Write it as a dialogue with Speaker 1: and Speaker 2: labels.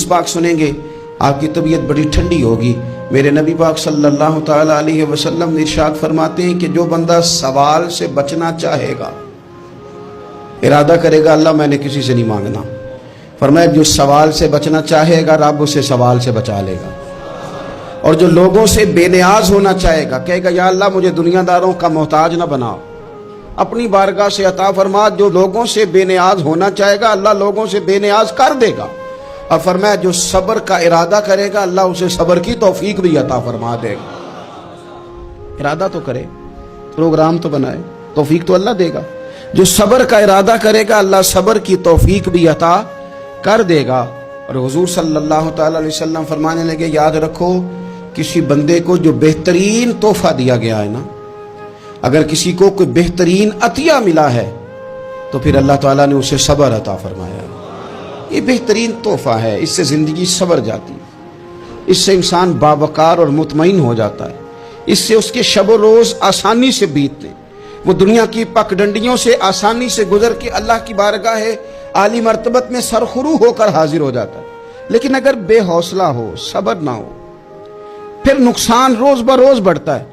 Speaker 1: पाक सुनेंगे आपकी तबीयत बड़ी ठंडी होगी। मेरे नबी पाक सल्लल्लाहु ताला अलैहि वसल्लम ने इरशाद फरमाते हैं कि जो बंदा सवाल से बचना चाहेगा, इरादा करेगा अल्लाह मैंने किसी से नहीं मांगना, फरमाया जो सवाल से बचना चाहेगा रब उसे सवाल से बचा लेगा। और जो लोगों से बेनियाज होना चाहेगा, कहेगा या अल्लाह मुझे दुनियादारों का मोहताज ना बनाओ, अपनी बारगाह से अता फरमा। जो लोगों से बेनियाज होना चाहेगा अल्लाह लोगों से बेनियाज कर देगा। और फरमाया जो सब्र का इरादा करेगा अल्लाह उसे सब्र की तौफीक भी अता फरमा देगा। इरादा तो करे, प्रोग्राम तो बनाए, तौफीक तो अल्लाह देगा। जो सब्र का इरादा करेगा अल्लाह सब्र की तौफीक भी अता कर देगा। और हुजूर सल्लल्लाहु ताला अलैहि वसल्लम फरमाने लगे, याद रखो किसी बंदे को जो बेहतरीन तोहफा दिया गया है ना, अगर किसी को कोई बेहतरीन अतिया मिला है तो फिर अल्लाह ताला ने उसे सब्र अता फरमाया। ये बेहतरीन तोहफा है, इससे ज़िंदगी सवर जाती है, इससे इंसान बावकार और मुतमईन हो जाता है, इससे उसके शब रोज़ आसानी से बीतते, वो दुनिया की पगडंडियों से आसानी से गुजर के अल्लाह की बारगाह है आली मर्तबत में सरखुरू होकर हाजिर हो जाता है। लेकिन अगर बेहौसला हो, सब्र ना हो, फिर नुकसान रोज़ बरोज़ बढ़ता है।